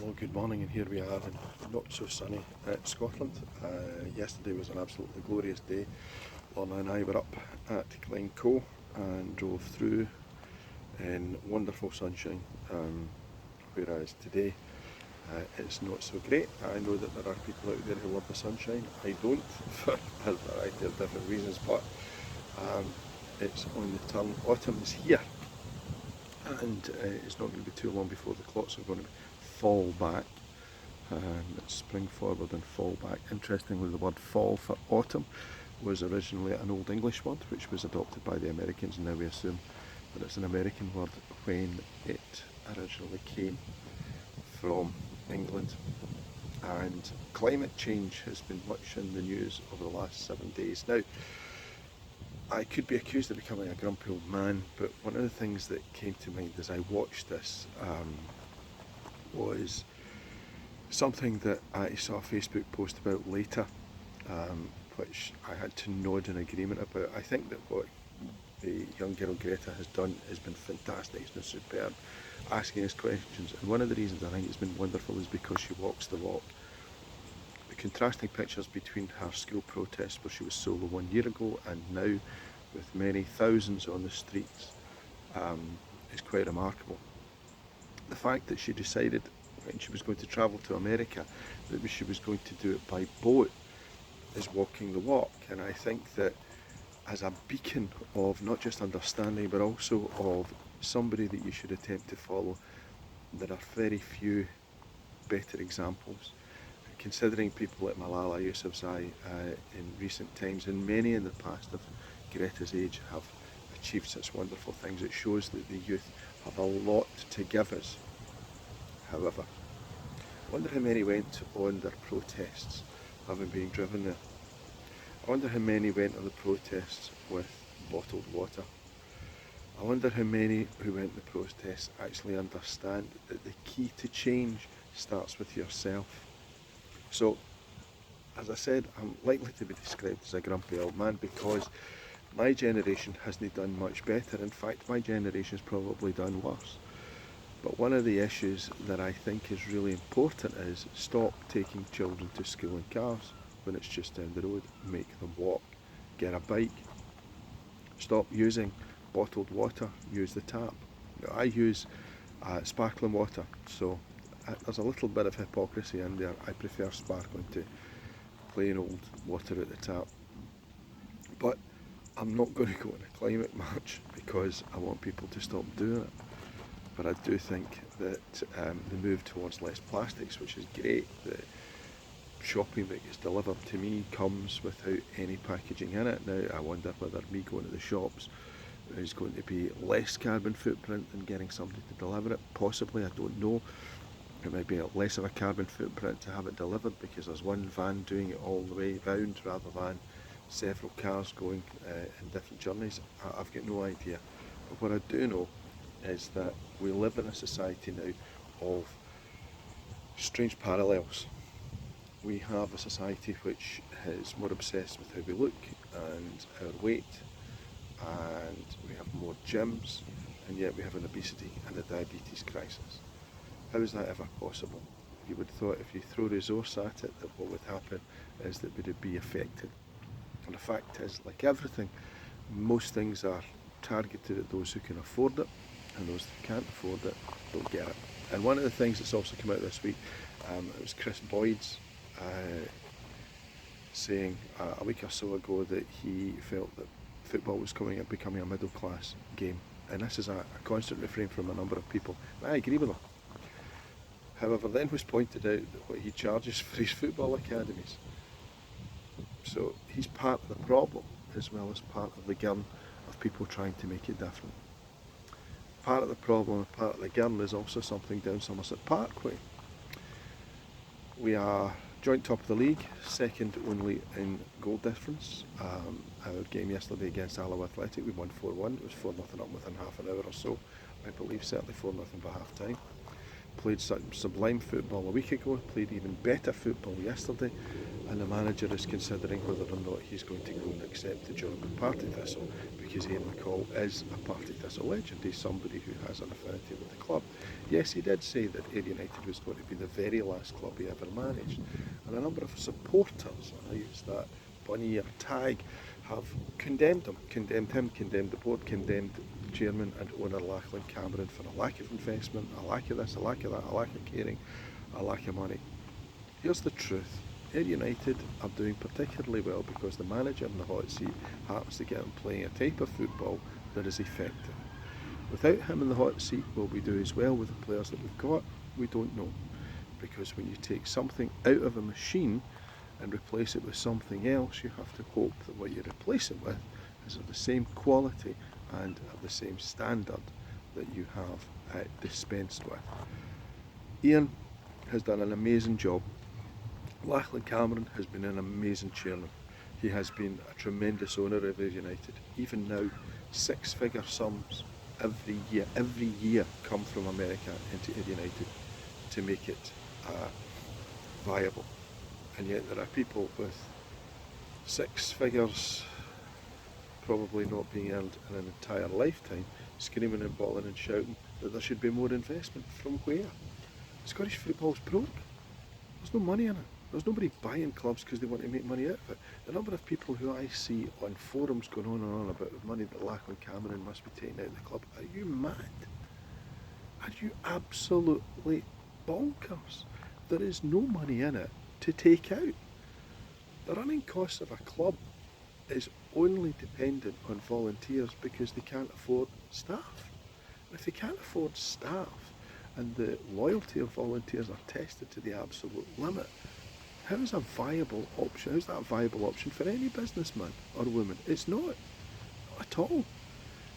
Hello, good morning, and here we are in not so sunny Scotland. Yesterday was an absolutely glorious day. Lorna and I were up at Glencoe and drove through in wonderful sunshine, whereas today it's not so great. I know that there are people out there who love the sunshine. I don't, for a variety of different reasons, but it's on the turn. Autumn is here, and it's not going to be too long before the clocks are going to fall back. It's spring forward and fall back. Interestingly, the word fall for autumn was originally an Old English word which was adopted by the Americans, and now we assume that it's an American word when it originally came from England. And climate change has been much in the news over the last 7 days. Now, I could be accused of becoming a grumpy old man, but one of the things that came to mind as I watched this was something that I saw a Facebook post about later, which I had to nod in agreement about. I think that what the young girl Greta has done has been fantastic, it's been superb, asking us questions, and one of the reasons I think it's been wonderful is because she walks the walk. The contrasting pictures between her school protests where she was solo 1 year ago and now with many thousands on the streets is quite remarkable. The fact that she decided when she was going to travel to America that she was going to do it by boat is walking the walk, and I think that as a beacon of not just understanding but also of somebody that you should attempt to follow, there are very few better examples. Considering people like Malala Yousafzai in recent times, and many in the past of Greta's age, have achieved such wonderful things, it shows that the youth have a lot to give us. However, I wonder how many went on their protests having been driven there. I wonder how many went on the protests with bottled water. I wonder how many who went to the protests actually understand that the key to change starts with yourself. So, as I said, I'm likely to be described as a grumpy old man because my generation hasn't done much better. In fact, my generation's probably done worse. But one of the issues that I think is really important is stop taking children to school in cars when it's just down the road. Make them walk. Get a bike. Stop using bottled water. Use the tap. I use sparkling water, so there's a little bit of hypocrisy in there. I prefer sparkling to plain old water at the tap. But I'm not going to go on a climate march because I want people to stop doing it. But I do think that the move towards less plastics, which is great, the shopping that gets delivered to me comes without any packaging in it. Now, I wonder whether me going to the shops is going to be less carbon footprint than getting somebody to deliver it. Possibly, I don't know. It might be less of a carbon footprint to have it delivered because there's one van doing it all the way round rather than several cars going in different journeys. I've got no idea. But what I do know is that we live in a society now of strange parallels. We have a society which is more obsessed with how we look and our weight, and we have more gyms, and yet we have an obesity and a diabetes crisis. How is that ever possible? You would have thought if you throw resource at it that what would happen is that we would be affected. And the fact is, like everything, most things are targeted at those who can afford it, and those who can't afford it don't get it. And one of the things that's also come out this week, it was Chris Boyd's saying a week or so ago that he felt that football was becoming a middle class game. And this is a constant refrain from a number of people. And I agree with him. However, then was pointed out that what he charges for his football academies. So he's part of the problem as well as part of the gun of people trying to make it different. Part of the problem and part of the gun is also something down Somerset Parkway. We are joint top of the league, second only in goal difference. Our game yesterday against Alloa Athletic, we won 4-1. It was 4-0 up within half an hour or so. I believe certainly 4-0 by half time. Played such sublime football a week ago, played even better football yesterday, and the manager is considering whether or not he's going to go and accept the job at Partick Thistle, because Ian McCall is a Partick Thistle legend. He's somebody who has an affinity with the club. Yes, he did say that Ayr United was going to be the very last club he ever managed, and a number of supporters, and I use that bunny or tag, have condemned him, condemned the board, condemned chairman and owner Lachlan Cameron for a lack of investment, a lack of this, a lack of that, a lack of caring, a lack of money. Here's the truth. Ayr United are doing particularly well because the manager in the hot seat happens to get them playing a type of football that is effective. Without him in the hot seat, will we do as well with the players that we've got? We don't know. Because when you take something out of a machine and replace it with something else, you have to hope that what you replace it with is of the same quality and of the same standard that you have dispensed with. Ian has done an amazing job. Lachlan Cameron has been an amazing chairman. He has been a tremendous owner of Ayr United. Even now, six-figure sums every year come from America into Ayr United to make it viable. And yet there are people with six figures probably not being earned in an entire lifetime screaming and bawling and shouting that there should be more investment. From where? Scottish football's broke. There's no money in it. There's nobody buying clubs because they want to make money out of it. The number of people who I see on forums going on and on about the money that Lachlan Cameron must be taking out of the club, are you mad? Are you absolutely bonkers? There is no money in it to take out. The running costs of a club is only dependent on volunteers because they can't afford staff. And if they can't afford staff and the loyalty of volunteers are tested to the absolute limit, how is a viable option? How's that a viable option for any businessman or woman? It's not at all.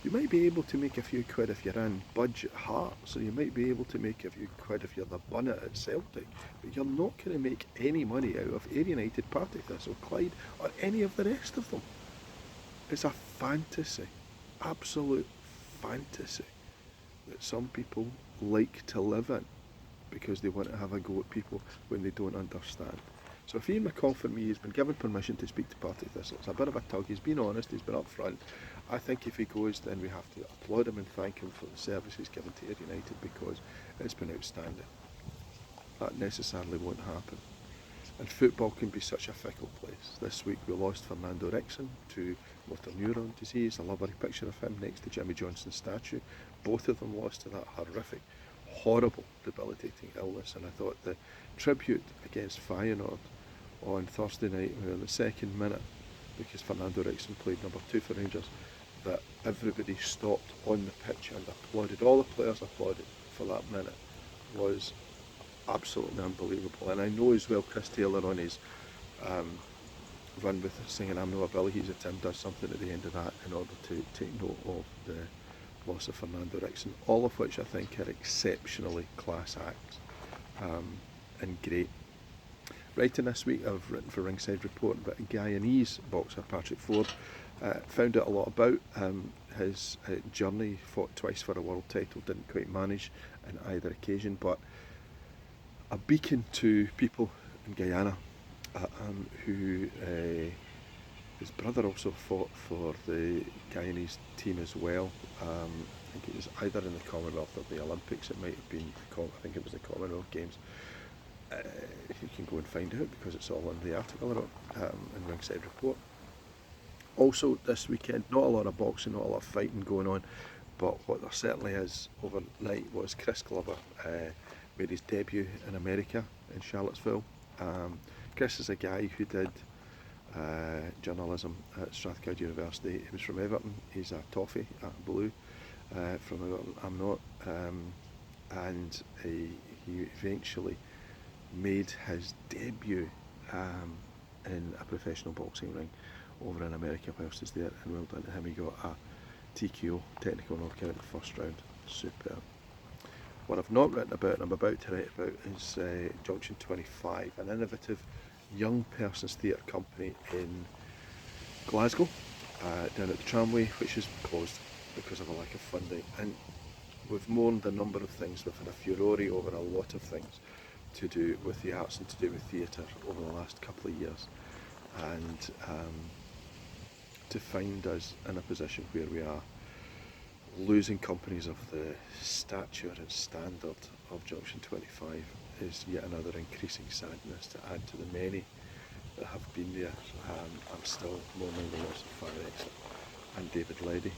You might be able to make a few quid if you're in budget Hearts, or you might be able to make a few quid if you're the Bunnet at Celtic, but you're not going to make any money out of Ayr United, Partick Thistle, Clyde, or any of the rest of them. It's a fantasy, absolute fantasy, that some people like to live in because they want to have a go at people when they don't understand. So if Ian McCall, for me, has been given permission to speak to Partick Thistle, it's a bit of a tug, he's been honest, he's been upfront. I think if he goes, then we have to applaud him and thank him for the service he's given to Ayr United, because it's been outstanding. That necessarily won't happen. And football can be such a fickle place. This week we lost Fernando Rickson to motor neuron disease, a lovely picture of him next to Jimmy Johnson's statue. Both of them lost to that horrific, horrible, debilitating illness, and I thought the tribute against Feyenoord on Thursday night, in the second minute, because Fernando Rickson played number 2 for Rangers, that everybody stopped on the pitch and applauded, all the players applauded for that minute, was absolutely unbelievable. And I know as well Chris Taylor on his run with singing I'm No a Billy, he's a Tim, does something at the end of that in order to take note of the loss of Fernando Rickson, all of which I think are exceptionally class acts and great. Writing this week, I've written for Ringside Report about a Guyanese boxer, Patrick Ford. Found out a lot about his journey, fought twice for a world title, didn't quite manage in either occasion, but a beacon to people in Guyana who his brother also fought for the Guyanese team as well. I think it was either in the Commonwealth or the Olympics. It might have been, I think it was the Commonwealth Games. You can go and find out because it's all in the article I wrote in Ringside Report. Also this weekend, not a lot of boxing, not a lot of fighting going on, but what there certainly is overnight was Chris Glover made his debut in America, in Charlottesville. Chris is a guy who did journalism at Strathclyde University. He was from Everton. He's a toffee, a blue from Everton. I'm not. And he eventually made his debut in a professional boxing ring over in America whilst he's there, and well done to him. He got a TKO, technical knockout, in the first round. Superb. What I've not written about and I'm about to write about is Junction 25, an innovative young persons theatre company in Glasgow, down at the Tramway, which is closed because of a lack of funding. And we've mourned a number of things, we've had a furore over a lot of things, to do with the arts and to do with theatre over the last couple of years, and to find us in a position where we are losing companies of the stature and standard of Junction 25 is yet another increasing sadness to add to the many that have been there. I'm still mourning the loss of Far Exit and David Leddy,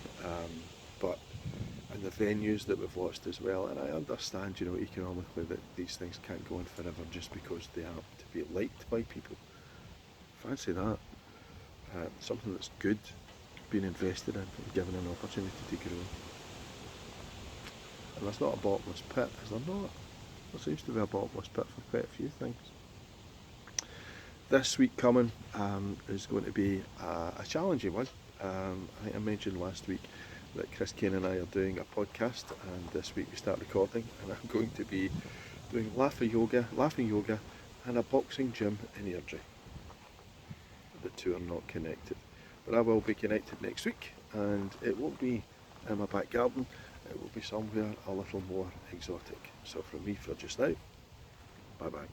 and the venues that we've lost as well. And I understand, economically that these things can't go on forever just because they aren't to be liked by people. Fancy that. Something that's good, being invested in and given an opportunity to grow. And there's not a bottomless pit, is there not? There seems to be a bottomless pit for quite a few things. This week coming is going to be a challenging one. I think I mentioned last week that Chris Kane and I are doing a podcast, and this week we start recording, and I'm going to be doing laughing yoga and a boxing gym in Airdrie. The two are not connected, but I will be connected next week, and it won't be in my back garden, it will be somewhere a little more exotic. So from me for just now, bye bye.